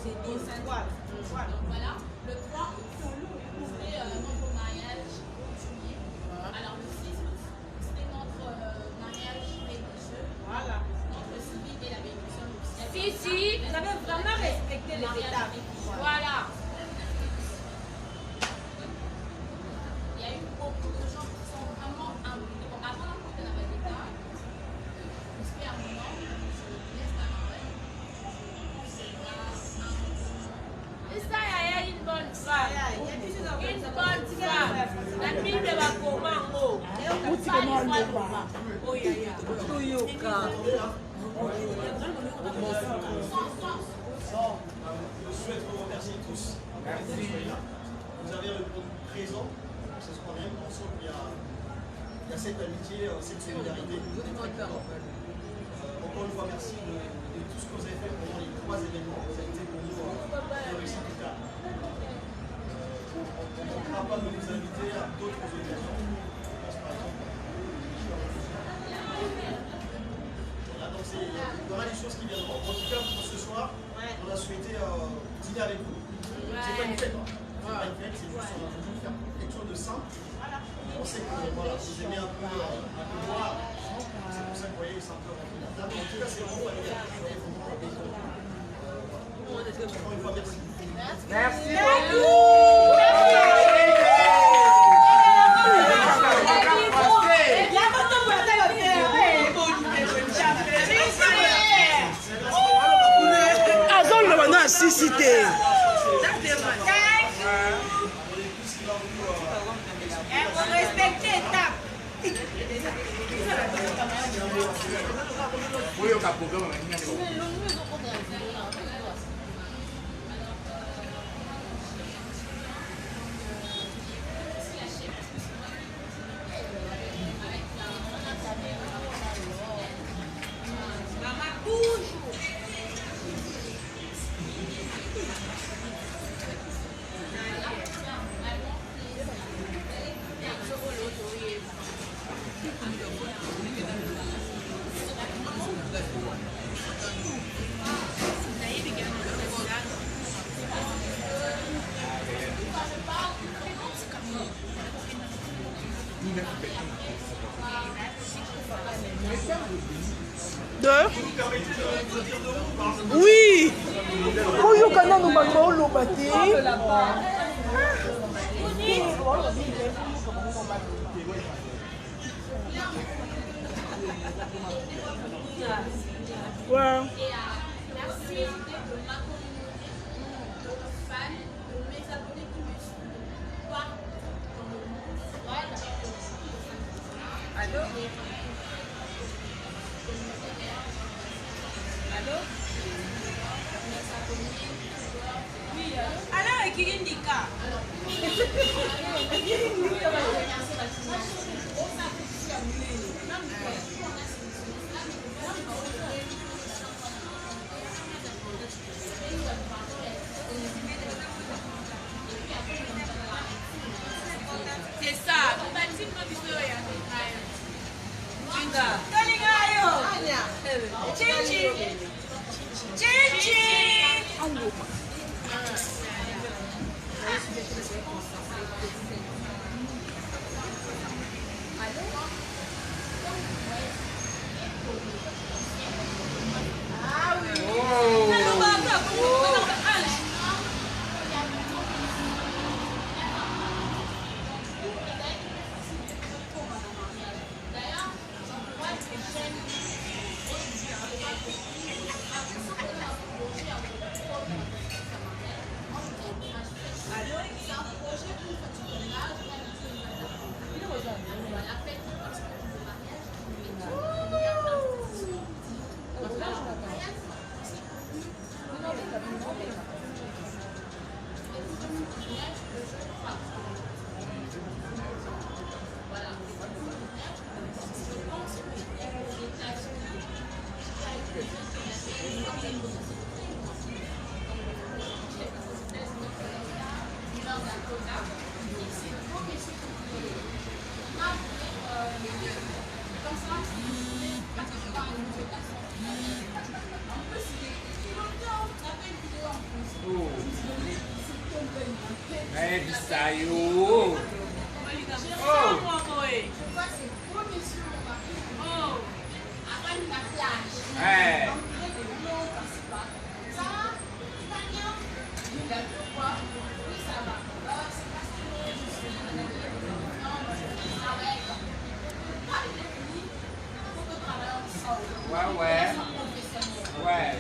procédé. Voilà. Donc voilà, le 3 août, c'est notre mariage coutumier. Alors le 6 août, c'est notre mariage religieux. Voilà. Notre civil et la bénédiction officielle. Si, vous avez vraiment respecté les étapes. Voilà. Il y a eu beaucoup de gens qui sont vraiment impliqués. Bon, avant d'entrer dans les détails, je suis à mon nom, je laisse la marraine. Et ça, il y a une bonne femme. Une bonne femme. La fille de la Comango. Je souhaite vous remercier tous. Merci. Vous avez répondu présent. C'est ce qu'on aime. On sent qu'il y a cette amitié, cette solidarité. Encore une fois, merci de tout ce que vous avez fait pendant les 3 événements. Vous avez été pour nous une réussite totale. On ne manquera pas de nous inviter à d'autres occasions. Je pense par exemple. Voilà, donc il y aura des choses qui viendront. En tout cas, pour ce soir, on a souhaité dîner avec vous. C'est pas une fête, hein. C'est pas une fête, c'est juste on a voulu faire quelque chose de simple. On sait que voilà, vous aimez un peu boire. C'est pour ça que vous voyez, c'est un peu rempli la table. En tout cas, c'est vraiment familial. Encore une fois, merci. Merci beaucoup. Cité. Respectez l'étape. Oui. Oyo kana no bango lo bati. Ouais. Merci de ma communauté, de nos fans, de mes abonnés qui me suivent partout dans le monde. Allô? Allô? Oui, alors, Ekirindika. C'est ça. On va dire que nous Bisayo. Je vois que c'est beau, monsieur mon mari. Oh, avant de la plage. Ouais. Donc, vous êtes de l'eau, c'est pas. Ça va? Tu vas bien? Il a fait quoi? Oui, ça va. C'est parce que je suis non, je travaille. Quand il est fini, il faut que travaille ensemble. Ouais. Ouais.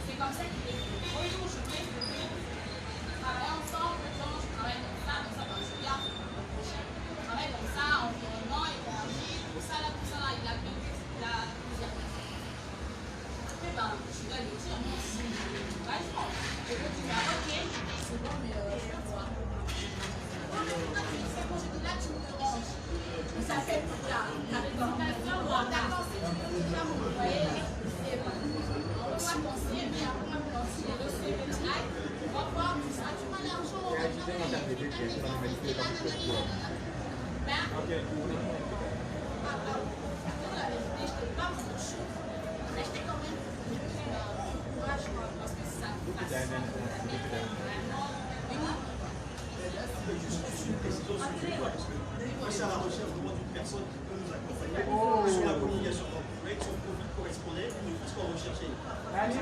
C'est comme ça qu'il est. Bonjour, je vais travailler ensemble. Donc, je travaille comme ça, dans ce cas. On travaille comme ça, environnement, énergie, tout ça, il a bien plusieurs personnes. Après, je dois le dire, moi aussi, je veux dire, ok, c'est bon, mais je vais voir. C'est bon, je dis là, tu me ranges. Ça fait tout là. D'accord, si tu veux déjà m'envoyer, c'est bon. On va penser, mais après, on va penser les dossiers, on va voir tout ça. Tu m'as l'argent, on va C'est à la recherche vraiment d'une personne qui peut nous accompagner sur la communication corporate, son profil correspondait, nous tout ce qu'on recherchait.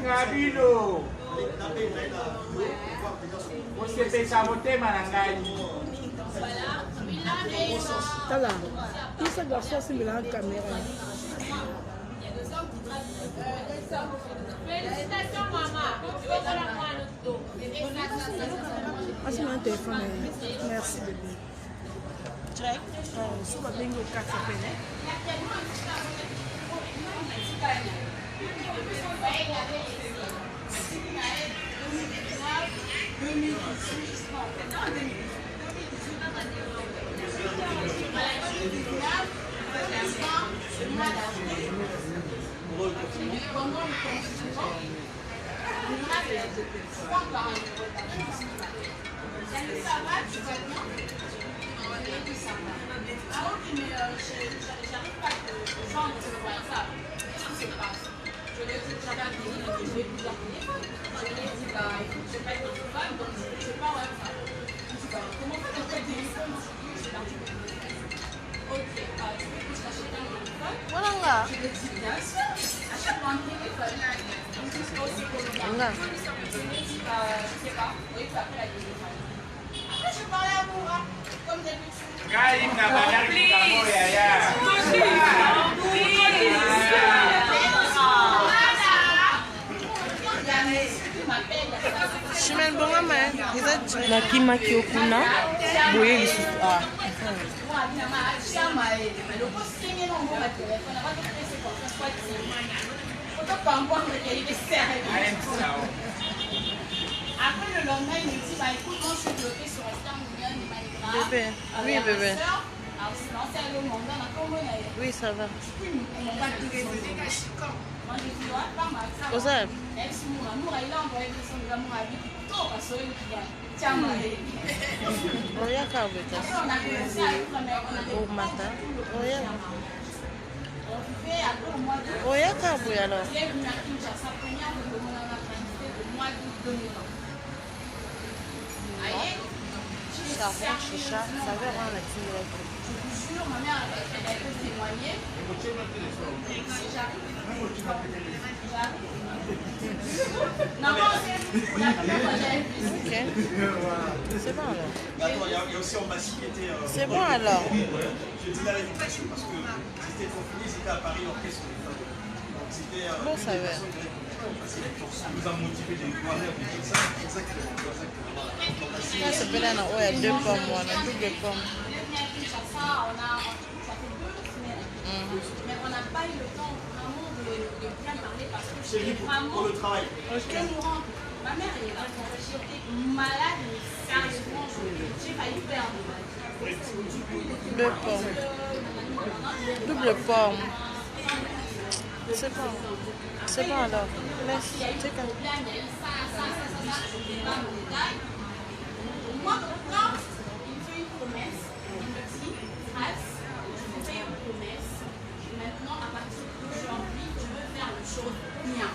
Nabino. Tala, tout ce garçon c'est mis la caméra. Félicitations, maman. Tu vas faire la moine au dos. Ah, c'est mon téléphone. Merci bébé. Check. Ça va bien au 4 peine. Voilà là. Chimel bongama nakimaki okuna boye lisusu Après le lendemain, il me dit, bah écoute, moi je suis bloquée sur Esther Mounion et Maïgra. Bébé, oui bébé. Alors c'est lancé à l'eau, on a comment on a eu. Oui, ça va. Moi j'ai dit, ouais, pas mal, ça va. Osef. Ex-Moura, il a envoyé des sons de l'amour à vie. Tout, parce que tiens, moi. Oya kabeta. Après on a commencé à être mec, on a Au matin. Oya. on fait après au mois de. Oya kabu alors. Il est venu à Kinshasa, première de mon activité de mois d'août 2020. Aïe. Ça va, chicha, ça va rendre la tine. Je vous jure, ma mère, elle a été témoignée. Si j'arrive. Non, la première fois, j'avais vu. Ok. C'est bon alors. Attends, il y a aussi Ambassi qui était. C'est bon alors. Je dis la réputation parce que c'était confiné, c'était à Paris, l'orchestre des femmes. Donc c'était. Bon, ça va. Ça nous a motivé des moyens de tout ça. Exactement. Ça s'appelle un ouais, 2 pommes, voilà, double pomme. Mais on n'a pas eu le temps vraiment de bien parler parce que C'est lui pour le travail. j'étais mourante. Ma mère est là, j'étais malade, mais sérieusement, j'ai failli perdre. Deux pommes. Double pomme. C'est bon. C'est bon alors. Laisse. C'est comme Moi, quand il me fait une promesse, il me dit, Phrase, je vous fais une promesse. Maintenant, à partir d'aujourd'hui, je veux faire les choses bien.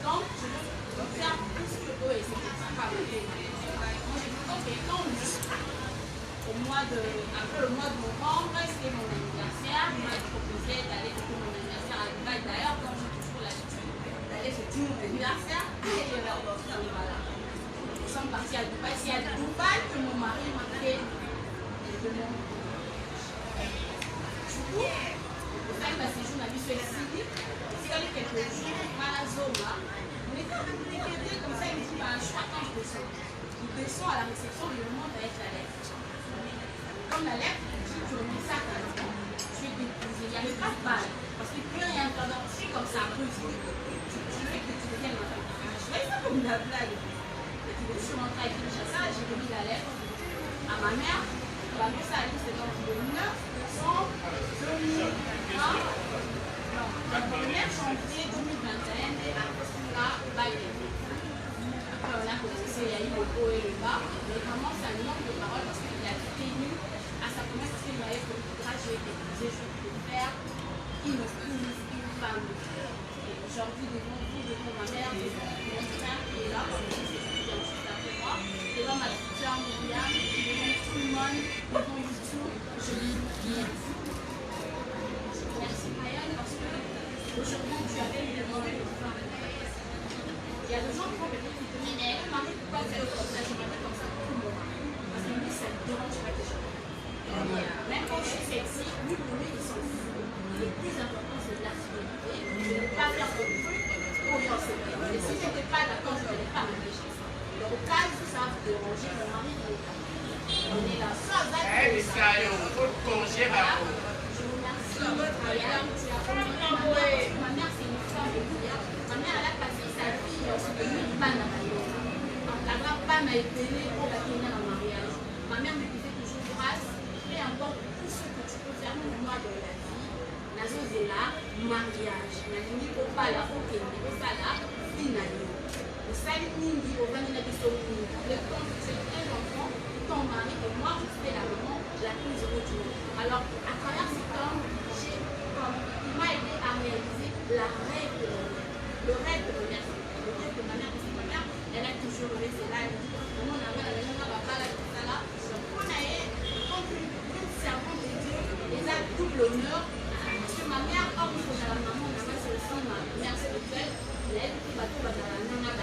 Donc, je veux faire tout ce que eux et c'est pas moi, j'ai dit, ok, tant mieux. jour d'anniversaire, et je leur offre un voilà. Nous sommes partis à Dubaï. C'est à Dubaï que mon mari m'a fait les demandes. Du coup, au fait, ma séjour n'a vu ce ici. C'est quelques jours, à la zone. On était en train de décaler comme ça. Il me dit, je crois quand je descends. Il descend à la réception, il me demande avec la lettre. Comme la lettre, je remets ça à la maison. Je vais déposer. Il n'y avait pas de balle. Parce qu'il n'y a plus rien dedans. Je suis comme ça, brusque. Je veux que tu deviennes ma femme. Je fais ça comme une blague. Je suis rentrée avec le chassage, j'ai remis la lettre à ma mère. La mère, ça a dit c'était dans le 9 décembre 2001. Non, le 1er janvier 2021, et après cela, Biden. Après, on a commencé, il y a eu le haut et le bas. Mais vraiment, c'est un nombre de paroles parce qu'il a tenu à sa promesse parce qu'il m'avait fait grâce, j'ai été épousée, je peux faire une femme. Et aujourd'hui, devant vous, devant ma mère, devant mon frère qui est là, devant ma soeur Myriam, devant tout le monde, devant YouTube, je lui dis merci. Merci Mayenne parce que aujourd'hui tu avais eu des moments de faire. Il y a des gens qui vont me dire, mais Marie, pourquoi tu es comme ça? Je m'appelle comme ça tout le monde. Parce que lui, ça ne dérange pas déjà. Même quand je suis sexy, lui pour lui, il s'en fout. Le plus important, c'est de la fidélité, de ne pas faire comme truc pour y en séparer. Et si je n'étais pas d'accord, je n'allais pas réfléchir. Au cas où ça va déranger, mon mari est là. On est là. Ça va Eh, ça y est, on peut congé à vous. je vous remercie. Madame, tu as compris. Ma mère, c'est une femme de prière. Ma mère, elle a passé sa vie en soutenir une panne à ma mère. La grande panne a été pour la tenir en mariage. Ma mère me disait toujours grâce, peu importe tout ce que tu peux faire pour moi dans la vie. La chose est là, mariage. La limite, au pas là, au Kenya, au pas là, finalement. Le mingi au venu de son le temps c'est un enfant, ton mari et moi, c'était la maman la plus heureuse du monde. Alors, à travers cet homme, il m'a aidé à réaliser la rêve de ma mère. Le rêve de ma mère, le rêve de ma mère, parce que ma mère, elle a toujours rêvé, c'est là, elle dit, on a la maison, on va là, tout ça là. Donc, on a une servante de Dieu, et là, double honneur, parce que ma mère, hors de la maman, c'est aussi ma mère spirituelle. Elle qui va tout avec ma mère,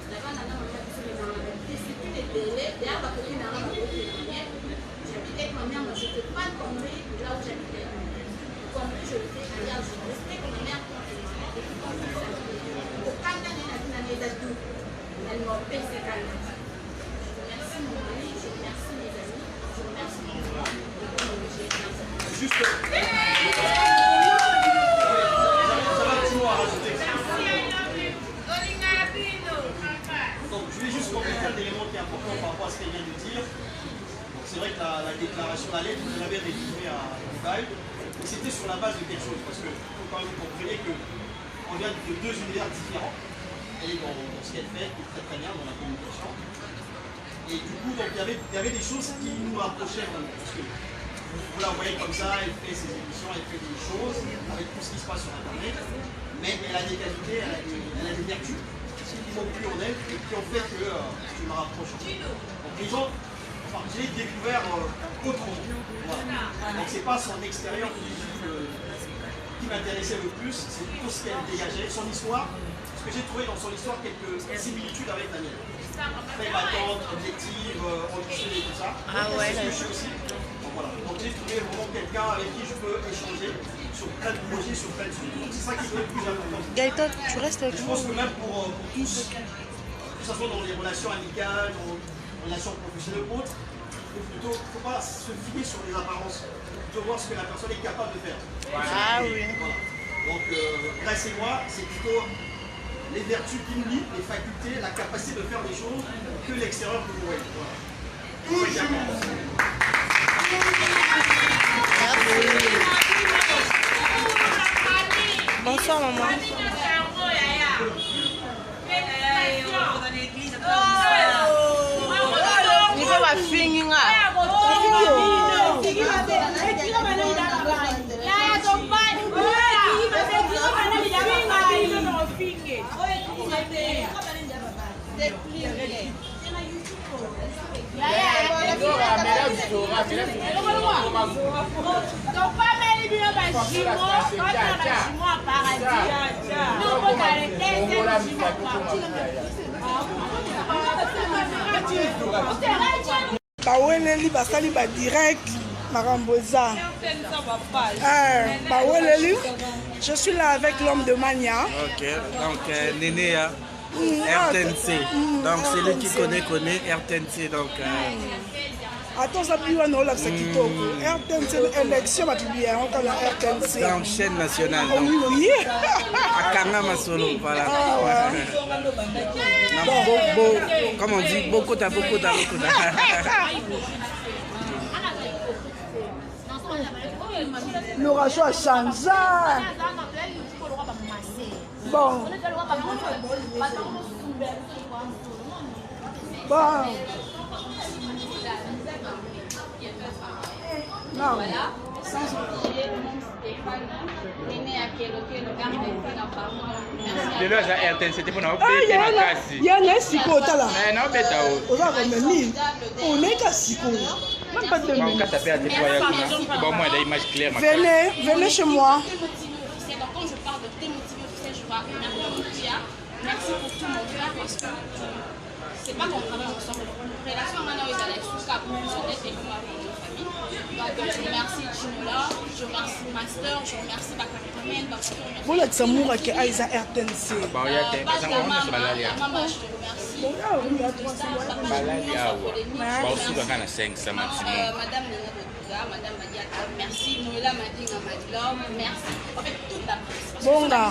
là-bas, ma mère, c'est une délai, d'ailleurs, ma copine a un peu j'habitais avec ma mère, mais je ne peux pas tomber là où j'habitais. Comme je le fais, ailleurs, je respecte ma mère quand elle m'a fait, au Canada, elle m'a fait ses calmes. Je remercie mon mari, je remercie mes amis, je remercie mon frère, Juste. Donc, je vais juste compléter un élément qui est important par rapport à ce qu'elle vient de dire. C'est vrai que la déclaration, la lettre, vous l'avez rédigée à Dubaï. C'était sur la base de quelque chose, parce que faut quand même vous compreniez qu'on vient de deux univers différents. Elle est dans ce qu'elle fait, qui est très très bien dans la communication. Et du coup, donc, il y avait des choses qui nous rapprochaient vraiment. Parce que vous la voyez comme ça, elle fait ses émissions, elle fait des choses avec tout ce qui se passe sur Internet. Mais elle a des qualités, elle a des vertus qui m'ont plu en elle et qui ont fait que je me rapproche. Donc les gens, enfin, j'ai découvert autrement. Voilà. Donc c'est pas son extérieur qui m'intéressait le plus, c'est plutôt ce qu'elle dégageait, son histoire. Parce que j'ai trouvé dans son histoire quelques similitudes avec la mienne. Très battante, objective, ambitieuse et tout ça. Ah ouais. C'est ce que je suis aussi. Donc voilà. Donc j'ai trouvé vraiment quelqu'un avec qui je peux échanger sur plein de projets, sur plein de sujets. Donc c'est ça qui est le plus important. Gaëtan, tu restes avec Je moi. pense que même pour tous, que ce soit dans les relations amicales, dans les relations professionnelles ou autres, il ne faut pas se fier sur les apparences. Il faut voir ce que la personne est capable de faire. Ah oui. Voilà. Donc, Grace et moi, c'est plutôt les vertus qui nous lient, les facultés, la capacité de faire des choses que l'extérieur peut vous voyez. Voilà. Bonsoir maman. Il va ma fille. Donc, pas mal de paradis. baweleli basali badirect makambo eza baweleli. Je suis là avec l'homme de Mania. Ok, donc Nénéa, RTNC. Donc c'est lui qui connaît RTNC. Donc attends, ça plus on a ça qui toque. RTNC élection va publier on comme RTNC. dans chaîne nationale. Oh, Donc oui. à Kanga Solo, voilà. Comme on dit, beaucoup d'à. Le ratio a changé. Bon. Bon. Non. De l'heure à RTN, c'était pour nous Il y a un siko là. non, mais t'as on va comme 1000. On est qu'à siko. Même pas 2000. Bon, moi, des images claires. Venez chez moi. Donc quand je parle de démotiver, je vois merci pour tout mon cœur parce que c'est pas qu'on travaille ensemble. Relation maintenant est allée sous cap, on est avec ma famille. Donc je remercie Chinola, je remercie Master, je remercie Bakakamène, Bakakamène. Voilà que ça mourra que Aïsa RTNC. Bon, il y a des personnes qui ont Balalia. Maman, je te remercie. Balalia, bon, souvent, on a 500 maximum. Madame Nina Boduga, Madame Madiaka, merci. Noëlla Madinga Madilom, merci. En fait, toute la presse. Bon, là.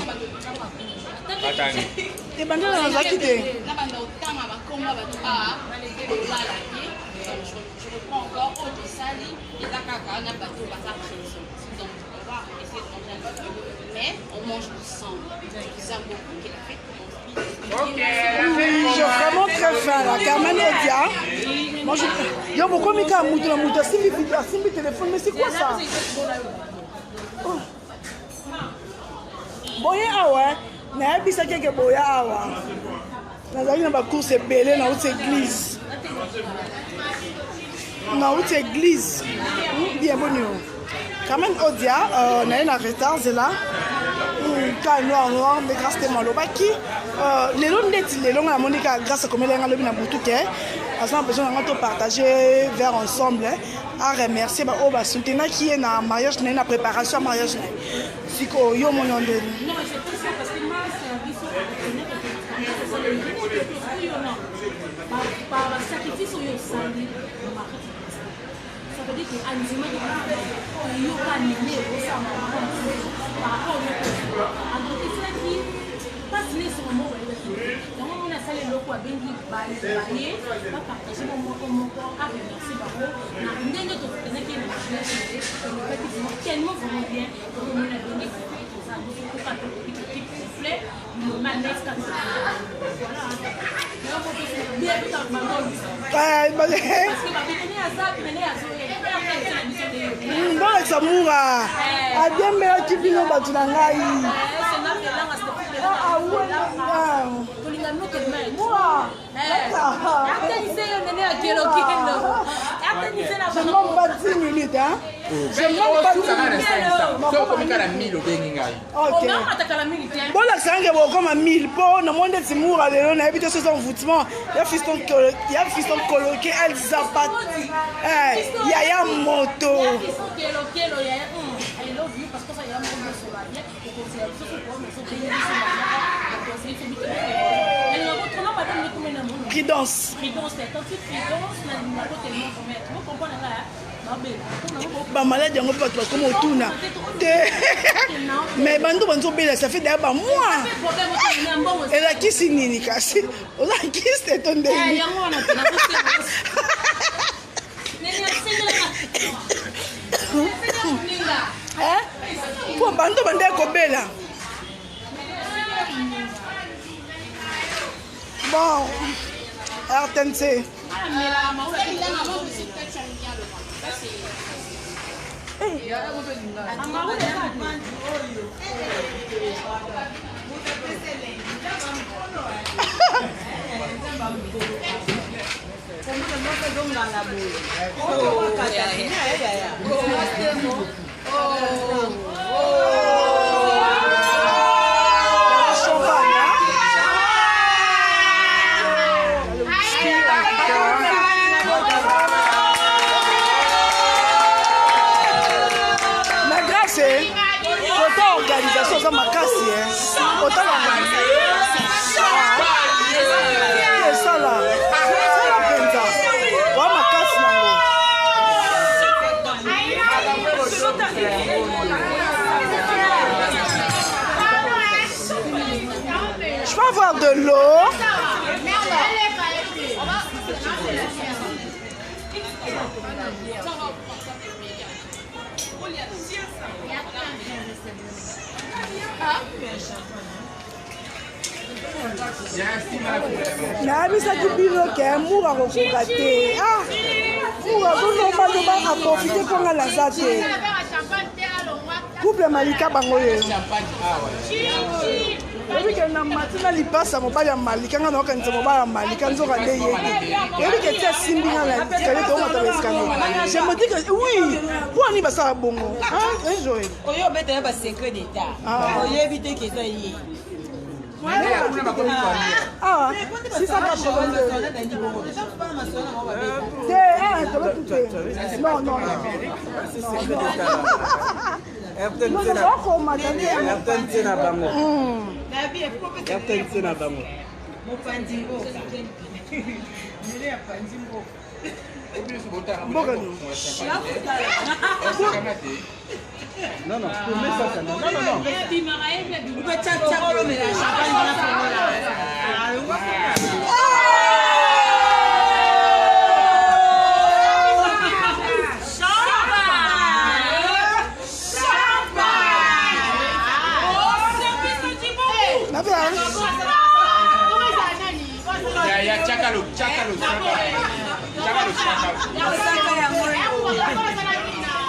Attends. Et ben là, on va quitter. Je reprends encore au Dessali et la caca n'a pas tout à prison. Donc on va essayer de manger un peu, mais on mange ensemble. J'aime beaucoup qu'elle a fait. Oui, j'ai vraiment très faim là. Carmen Odia. Moi, je. Yo, pourquoi Mika Moutou la Moutou Simbi téléphone, mais c'est quoi ça? Boya awa, na ebisa keke boya awa. Nazali na ba course ebele na haute église. Na haute église. Bienvenue. Carmen Odia, on est en retard, c'est là. Noir, mais grâce à Malobaki. Les longs nets, les longs à Monica, grâce à comme elle a le Binaboutuke, elles ont besoin de partager vers ensemble. À remercier, on va soutenir qui est dans le mariage, dans la préparation au mariage. Si vous avez mon nom de. Non, c'est tout ça parce que moi, c'est par sacrifice au Yosali. Ça veut dire que Anzima de Yoga Nini au Sama par rapport au entretien qui passe les sur le mot. Donc on a salé le quoi bien dit bailler va partager mon mot à remercier Babo na ndenge to tena qui na fait tellement vraiment bien donc on a donné ça nous faut pas que l'équipe souffle le manex comme ça voilà là on peut bien tout en maman parce que ma béni à ça mené à ça Mbona Samura Adembe kibino batu na ngai Je m'en bats 10 minutes, hein? Je m'en bats 10 minutes. Ok. Bon, là, c'est un gars comme un 1000. Bon, on a moins de Timour à l'éon, on a habité sur son voutement. Il y a fiston coloqué, elle zapat. Il y a un moto. Qui danse. Bah malade yango pas toi comme autouna. Mais bando banzo bela ça fait d'ailleurs ba moi. Elle a qui sinini kasi. On a qui c'est ton dé. Pour bando bande ko bela. Bon, RTNC. eza makasi otala esala mpenza wa makasi nango 'avoir de l'eau. nayebisaki bino ke mura kokoka te mura zonomaloba aprofite mponga naza te couple malika bango yo oyebike na matina lipasa mobali ya malika nga naokanisa mobali ya malika nzoka nde ye te oyebike ti asimbi nga na skale toomata baeskale je me dis que oui mpo ani basala bongo joel oyo obetana basecret d'état oyebi te ke eza ye Non, non, pour mettre ça, non, non, non.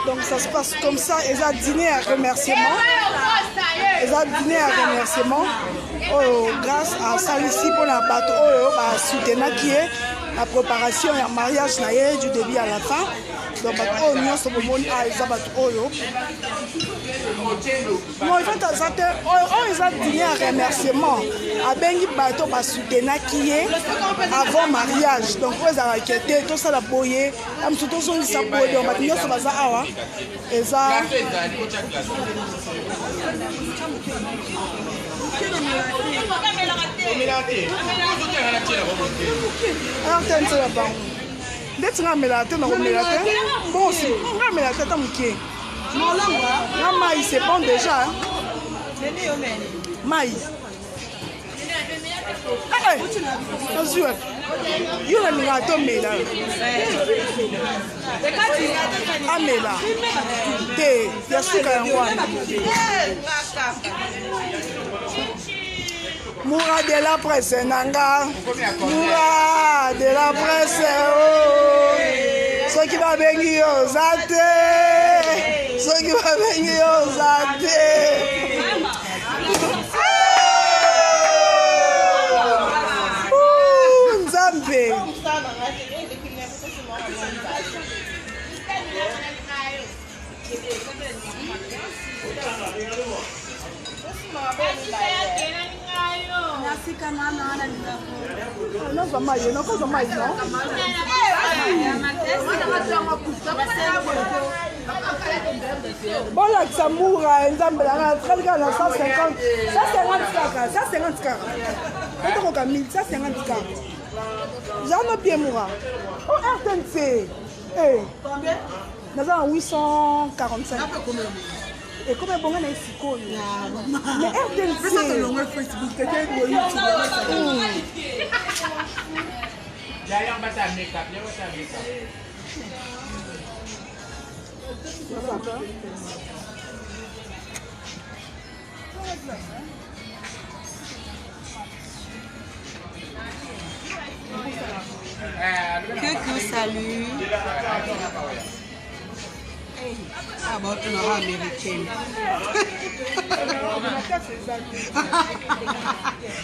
Donc ça se passe comme ça, ils ont dîné à remerciement. Ils ont dîné à remerciement. Oh, grâce à ça ici pour la bateau, oh, soutenir qui est la préparation et le mariage du début à la fin. Donc bateau, nous sommes au monde à ils ont bateau. Non, ils ont dîné à remerciement. À Bengi bateau, bah soutenir qui est avant mariage. Donc ils ont inquiété, tout ça la boyer. Am tout ça ça boyer. Donc maintenant ça va ça awa. Et ça. Alors t'es là bas. D'être là melate, non melate. Bon aussi, on melate tant que. La maïs c'est bon déjà. Maïs. Ah ouais. You are not a mela. A mela. Te, ya suka yangu. Moura de la presse nanga. Moura de la presse. Ce qui va venir aux athées. Ce qui va venir aux athées. Nzambe. Non, ça maille, non, ça maille, non. Bon, là, ça mourra, Nzambe, là, 150, 150 carats. Quand on a 1000, 150 carats. J'en ai bien mourra. Oh, RTNC. Eh. Nous avons 845. Et comme bon on est ici mais RTNC c'est le nom Facebook quelqu'un de YouTube d'ailleurs bah ça make up ça make up que salut. Ah bon, tu n'auras américaine.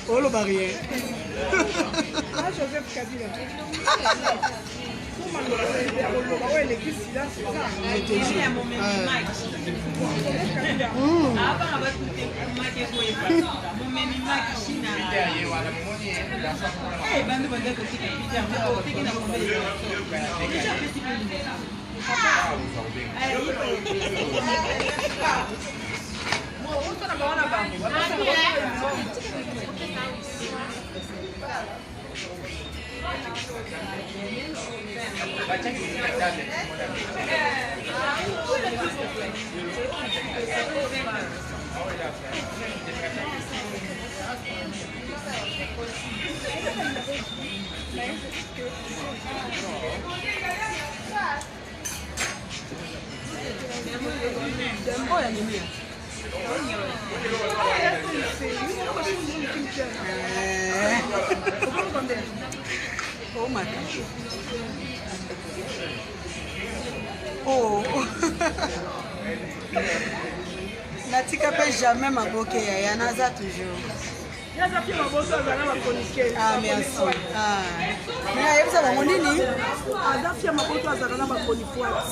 Oh le barrière. Oh my God. Oh. Natika pe jamais ma boke ya naza toujours. Ah merci. Ah. Mais yebisa bango nini?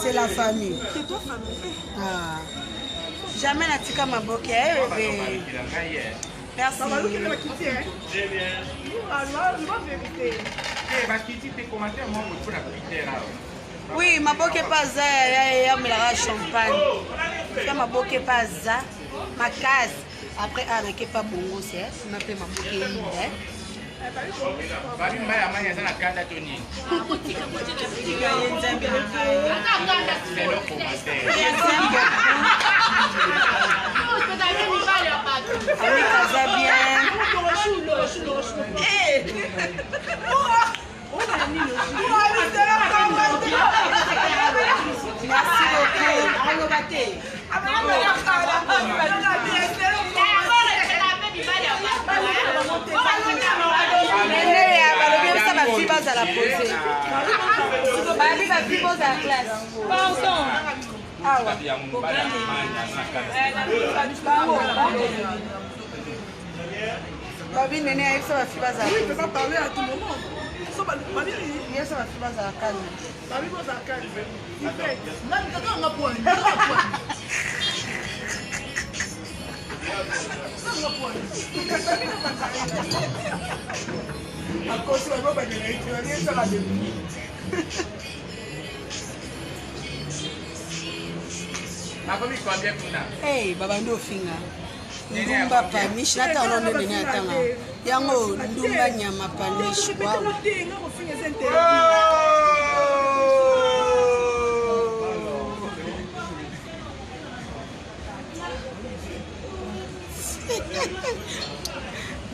C'est la famille. C'est toi famille. Ah. Jamais natika ma boke ya bébé. Merci. Oui, ma boke pas za ya melara champagne. Ça ma boke pas za ma case. Après ana ke pas bongo c'est, on appelle ma boke inde. Babi mbaya manya sana kanda toni. Avec ça bien. Merci Babi Néné a eu ça va faire bazar. Oui, il peut pas parler à tout moment. Ça va Babi il ça va faire bazar à calme. Babi bazar à calme. Il fait. Là il t'attend à point. À cause de la bague tu vas bien ça va devenir. Hey, baba ndo finga. Ndumba panish nata onondo nene atanga. Yango ndumba nyama panish wow.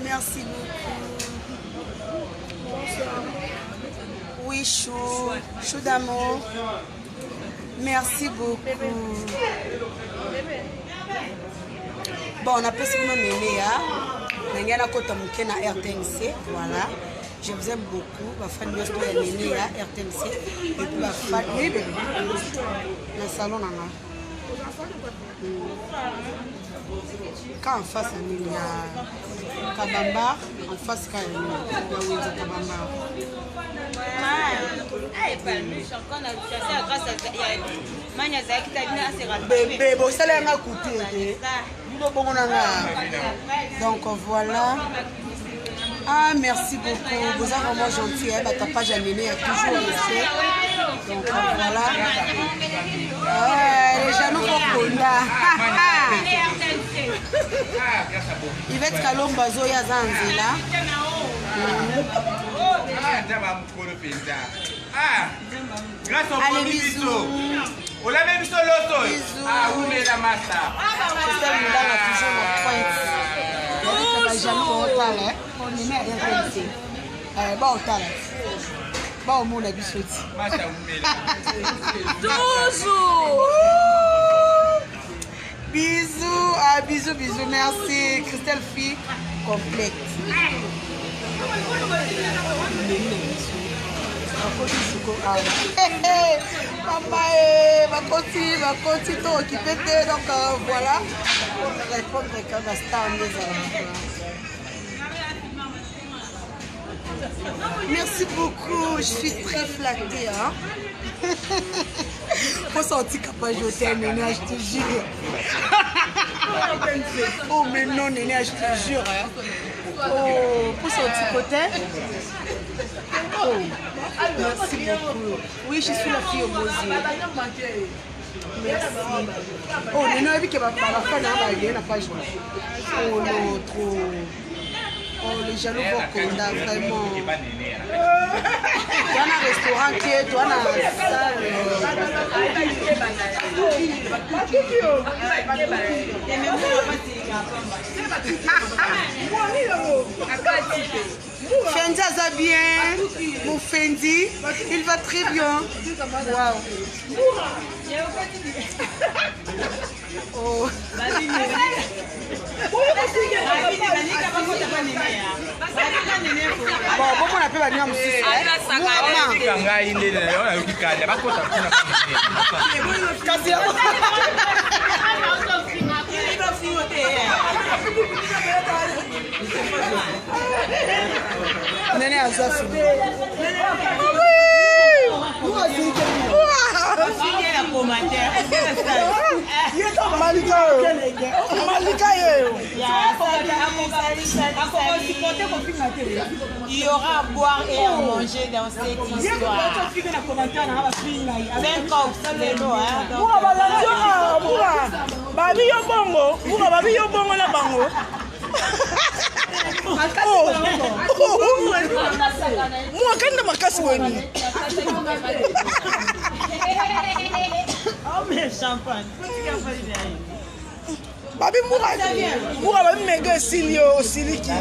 Merci beaucoup. Oui, chou d'amour. Merci beaucoup. Bon, on a passé mon Néné. On a un RTNC. Voilà. Je vous aime beaucoup. Ma famille est Néné à RTNC. Et puis ma famille, bébé. Dans le salon, quand en face, il y a Kabamba. En face, il y a Kabamba. Bébé, bon, ça l'a coûté. Donc voilà. Ah, merci beaucoup. Vous êtes vraiment gentil. Ta page à Néné a toujours resté. Donc voilà. Les jaloux Kokonda. Yvette Kalomba Zoya Zanzela. Allez, bisous. On l'a même sur l'auto. Ah, où est la massa? C'est ça, il a toujours la pointe. Il jamais au talent. On est bien bon, au talent. Bon, au monde, bisous. Toujours. Bisous. Ah, bisous, bisous. Merci. Christelle Fille, complète. Papa va continuer à occuper donc voilà pour répondre comme un star. Merci beaucoup, je suis très flattée. Hein? Faut sortir capable de jeter Néné, je te jure. Oh mais non Néné, je te jure. Oh, pour sortir côté. Oh, merci beaucoup. Oui, je suis la fille au Mosier. Oh, Neno a vu que ma femme a bien la page. Oh, non, trop. Oh, les jaloux vont condamner vraiment. Tu as un restaurant qui est, tu as une salle. Fendi a bien. Mon Fendi, il va très bien. Waouh. Oh. Bon, on appelle la nuit Nene a ça fini. Il y aura à boire et à manger dans cette histoire. 5 ans, c'est l'eau, hein. Mwakanda makasi weni. Oh mais champagne. Babi mura babi mega silio siliki.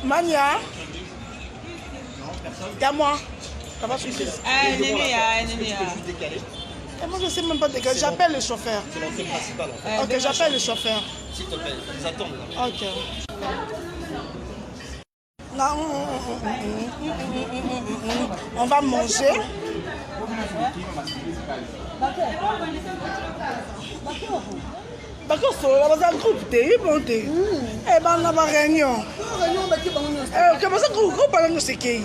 Mania. T'as moi. Ça va suffire. Néné. Et moi je sais même pas dégager. J'appelle le chauffeur. C'est l'entrée principale. Ok, j'appelle le chauffeur. S'il te plaît, ils attendent là. Ok. On va manger. D'accord, on va un groupe, t'es bon, t'es. Eh ben, on a une réunion. Comment ça, groupe, on a c'est qui?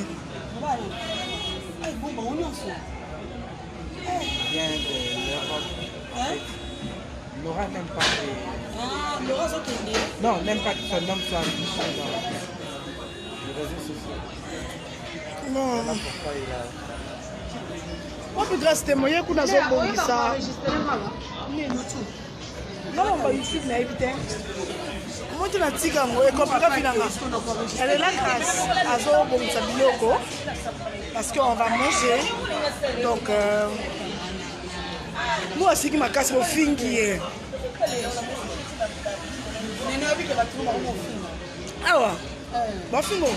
Vient de l'Europe. Laura n'aime pas les... Ah, Laura, c'est qui? Non, n'aime pas que son homme soit affiché dans les réseaux sociaux. Non. Voilà pourquoi il a... On peut grâce témoigner qu'on a ça. Non, on va YouTube, mais éviter. Moi, tu as dit que elle est là grâce à Zobo Sabiloko parce qu'on va manger. Donc, moi aussi, je casse mon fingi. Ah ouais? Bon fingo?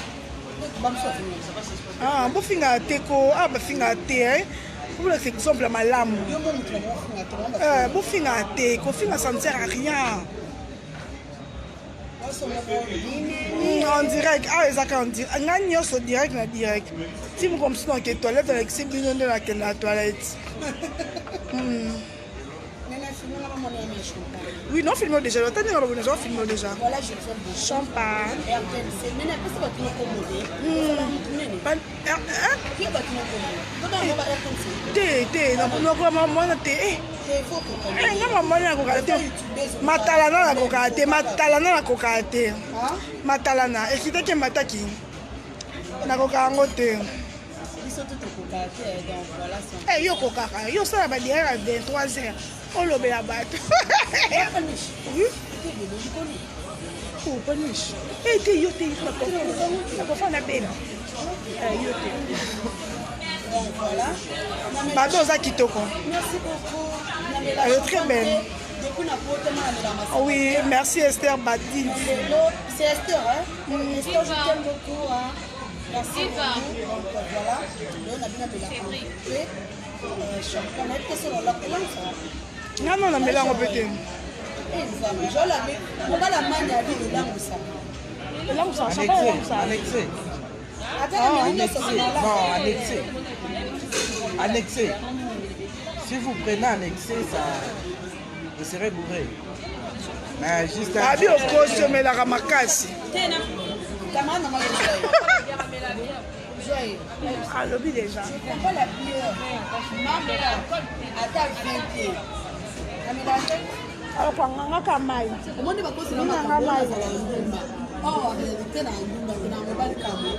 Ah, bon finga à teko, ah, bon finga à thé. Pour l'exemple, ma lame. Bon finga à thé, qu'on finga ça ne sert à rien. En direct, ah, exactement, en direct. En direct, en direct. Si vous comme ça dans les toilettes, avec 6 millions de la toilette. Oui, non, filmons déjà. On filme déjà. Voilà, je filme. Champagne. Yo kokaka, yo ça va dire à 23h. On le met à battre. Oui. Oh, paniche. Eh, t'es yo, t'es la coffre la peine. Yo, t'es. Voilà. Badoza Kitoko. Merci beaucoup. Elle est très belle. Oui, merci Esther Badine. C'est Esther, hein? Esther, je t'aime beaucoup, hein? Merci beaucoup. Donc voilà, on a bien appelé la champagne. Non, non, la mélange peut-être. Annexé. Non, annexé. Annexé. Si vous prenez annexé, ça, vous serez bourré. Mais juste un... Abi au coach, mais la ramakasi. Ah, lobby déjà. C'est pas la bière. Attends, 20. Alors, quand on a un maille, on a un maille. Oh, réalité dans le dans mobile camo.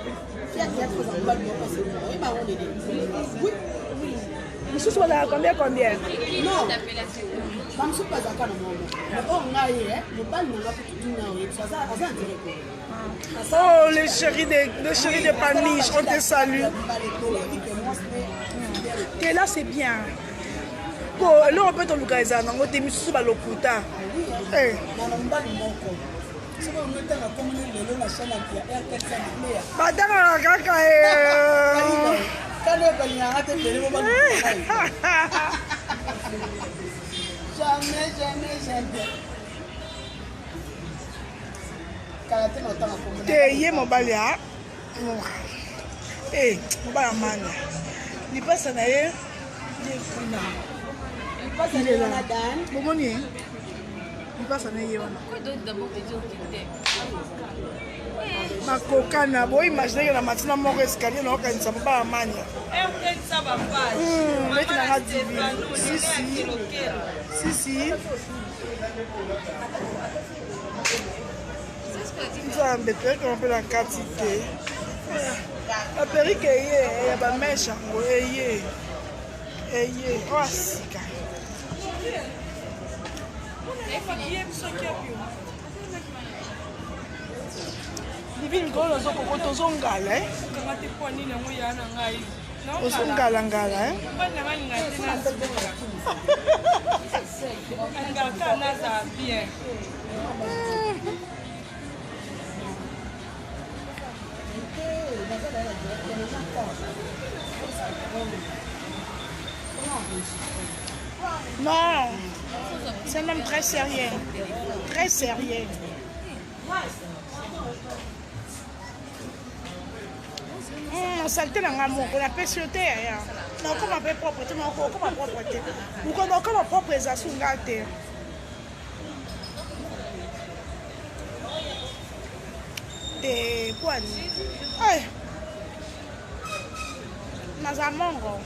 Qui a été présent dans le mobile c'est oui, bah on est. Oui. Je suis là combien Non. Je suis pas d'accord non. Mais on a hier, le bal n'a pas tout dit ça ça intéressant. Oh, les chéris de Paniche, on te salue. Et là, c'est bien. Là, on peut te localiser. On te mis sous le putain. Te mobile ya mobile mania ni pasa na ye bomoni ni pasa na ye wana makokana bo imagine na matina moko escalier na okanisa mobile mania meki na nga divi si nzambe perike mpe na kati te baperike eye ya bameshe yango eye oyo asika livini mikolo nazokoko tozongala ozongalangala Non, c'est un homme très sérieux. Très sérieux. Saleté dans l'amour, on appelle sûreté. Non, comme on appelle propreté, mais on comme propreté. Ou comme on propre les assous gâtés. Des poignées. Aïe! Mazamongo.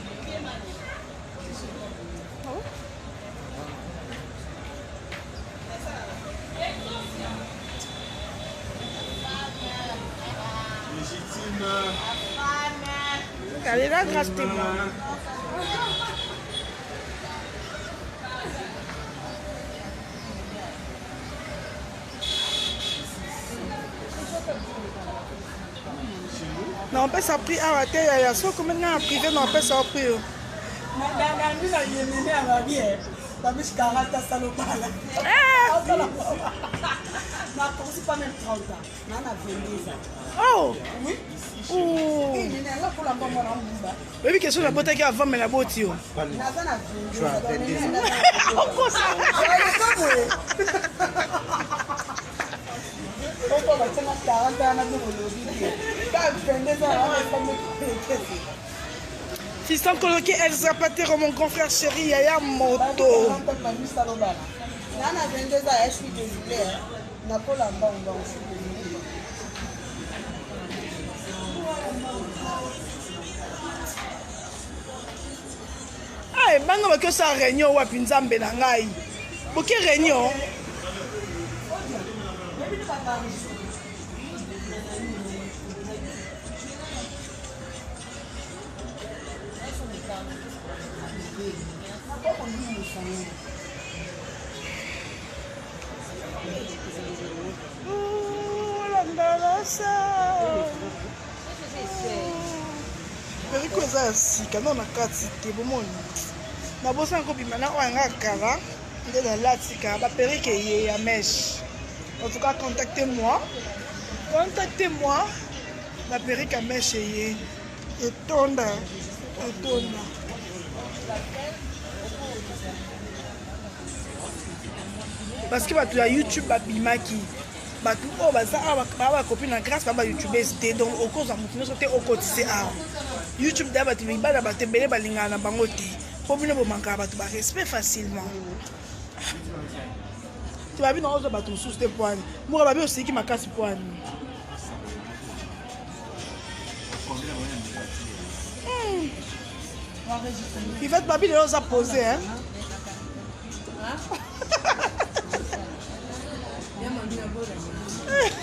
Légitime. Allez là, grâce à moi. Non, on peut s'appeler à la terre, il y a ce que maintenant en privé, non, on peut s'appeler. Oh! Oui? Oui, question de la beauté qui a avant, mais la beauté. Tu as 22 Fiston coloqué Elsa Patero, mon confrère chéri, Yaya Moto. Ah, bango ba que ça réunion wa pinzambe na ngai. Boki réunion. Periko eza ya sika no na kati te bomoni nabosa nkobima na oyo nga kala nde nalatika baperike ye ya meshe. En tout cas, contactez-moi. Contactez-moi. Baperike ya meshe ye etonda etonda. Parce que bato ya YouTube babimaki bato oyo baza awa bakopi na grâce ba YouTubers te donc okozwa motu nyonso te okotise awa YouTube da bato libala bato ebele balingana na bango te mpo bino bomankaka bato barespect facilement te babi na ozwa bato mosusu te poani moka babi osiki makasi poani Yvette babi lelo oza posé hein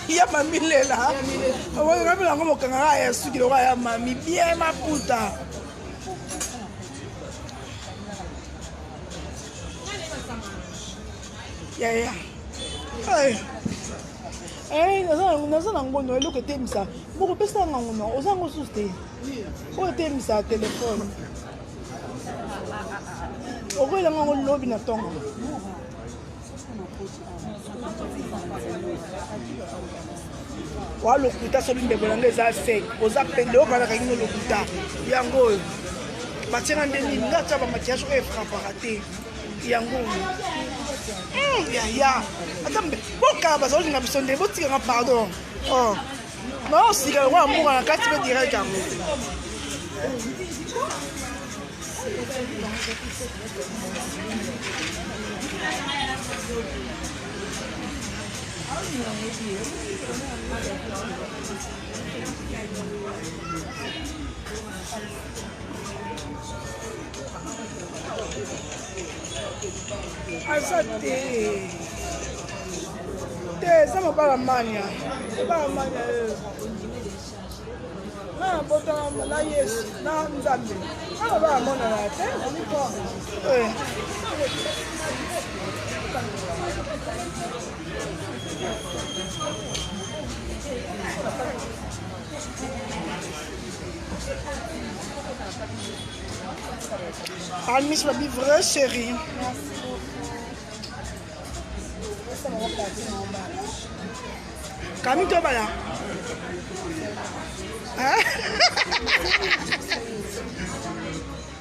ya mami lela okoyinga yango mokangaka ya suki lokola ya mami bien maputa yaya naza na ngono eloko etemisa bokopesa nga ngono oza ngo susu te oyo etemisa telefone okoyelanga ngo lobi na ntongo wa lokuta soki mbebo nanga eza sek oza pende okanaka kino lokuta yango oyo batianga nde nini nga tia bamakiage oyo efrapaka te yango yaya ata bokaba bazolinga biso nde botikanga pardon naosika lokola mbuka na kati mpe direct yango aza te eza mobala mania na botana na yesu na nzambe na mobala monana te Almis va vivre vrai chérie. Camille toi là. Hein?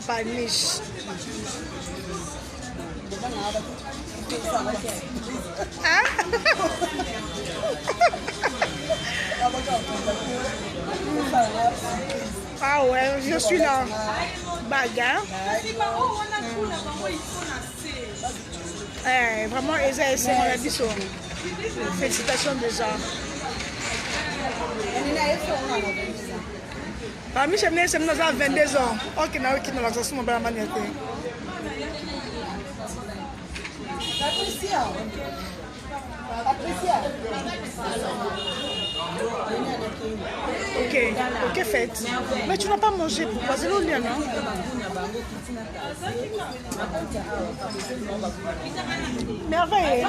Paniche. Hein? Ah ouais, je suis là. Bagarre. Vraiment, c'est mon avis. Félicitations déjà. Parmi les chemins, c'est 22 ans. Ok, nous avons quitté la façon de la manière. Ok, fête. Mais tu n'as pas mangé, pourquoi? C'est l'eau, non? Merveille.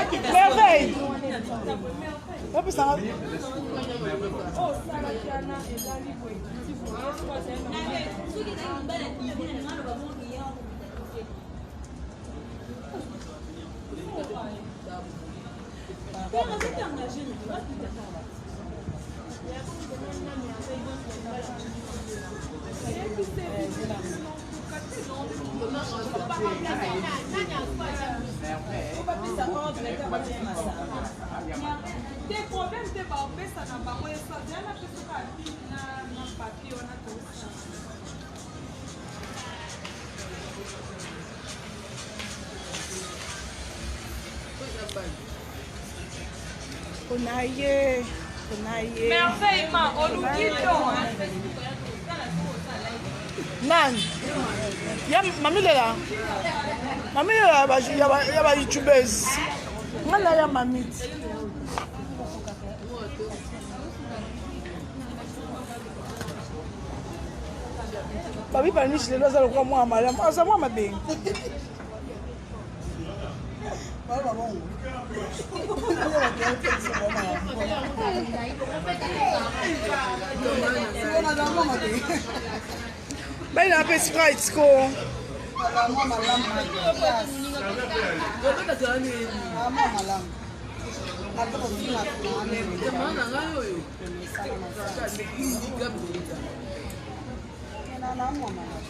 Onaye. Merveille, ma, on nous quitte. Nan. Ya mami lela. Mami lela ya ba YouTubers. Ngala ya mami. Babi panishi lelo za lokwa mwa malamu. Asa mwa mabe. Baina hapa Sprite ko.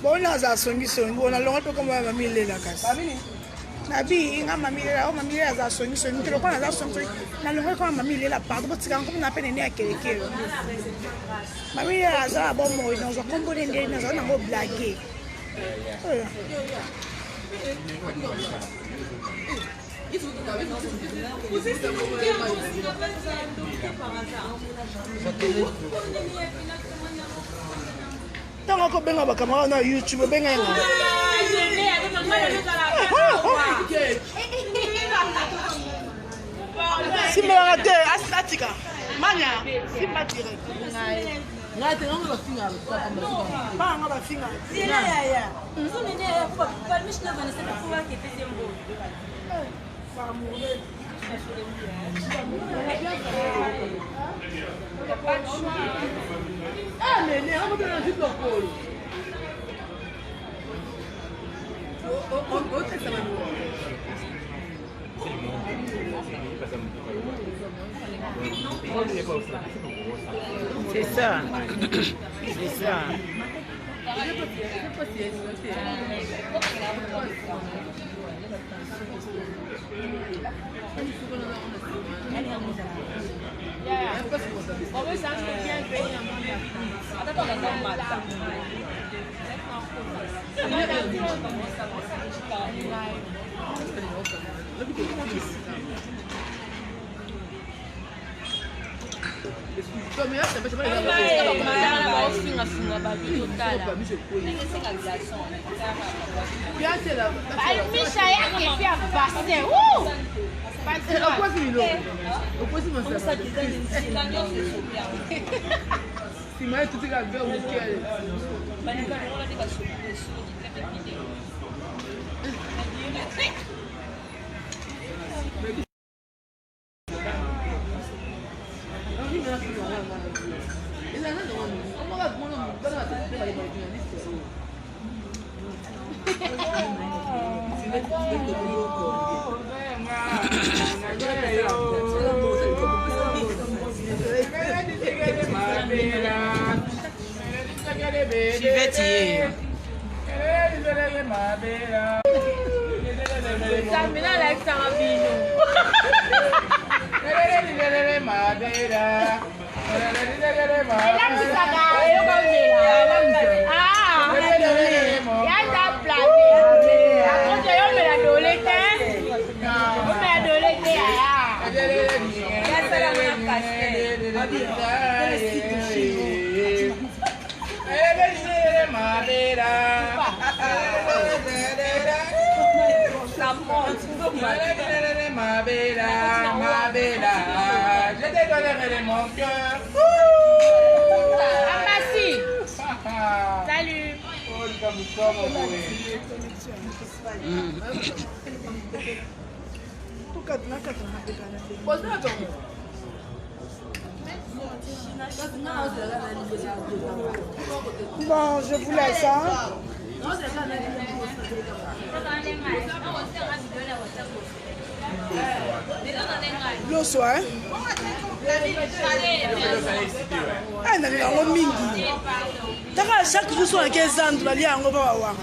Bona za songi bona longa to kama mami lela kasi. Nabi inga mami lela za songi to kwa za songi na longa kama mami lela pa bo tsika ko na pene ne akelekelo. Mami lela za bo mo ino zo kombo ndende na zo na mo blague. Tant qu'on benga ba caméra na YouTube benga nga. Si me raté astatika. Mania, c'est pas direct. Ngai te ngai bafinga. Pas nga bafinga. Ah mais ne on peut juste le col. C'est ça. C'est ça. Je te donnerai mon cœur. Salut. Bon, je vous laisse, hein. Loso, hein. Ah, n'a rien au mingi. T'as chaque jour sur 15 ans, tu vas aller en Oba.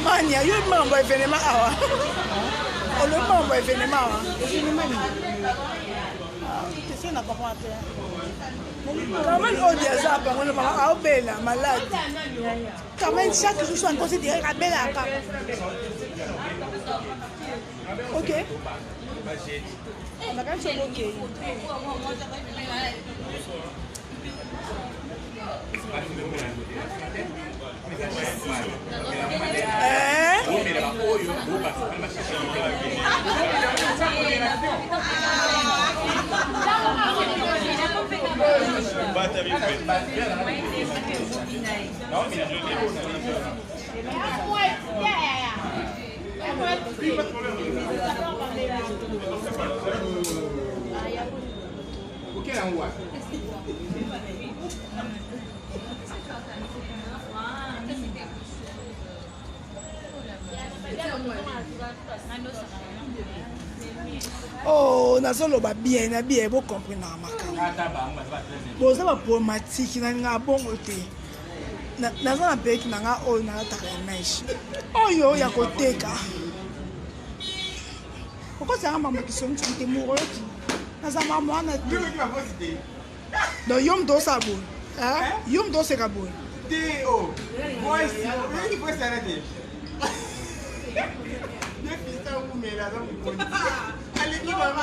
Mania, you remember événement. On le membre événement. Qu'est-ce qu'on a pas fait? Quand même, on dit ça, on va belle, malade. Quand même, chaque jour, on considère la belle à part. Ok. On a quand même fait ok. Oh, nazoloba bien, na bien, vous comprenez na makamba. Bon, ça va problématique, na nga bon côté. Naza na peki na nga oyo na ta remesh. Oyo ya koteka. Pourquoi ça mama qui sont qui moureux? Naza mama na. Donc yom do sa bon. Hein? Yom do se ka bon. Théo, moi ici, il faut s'arrêter. Allez, qui va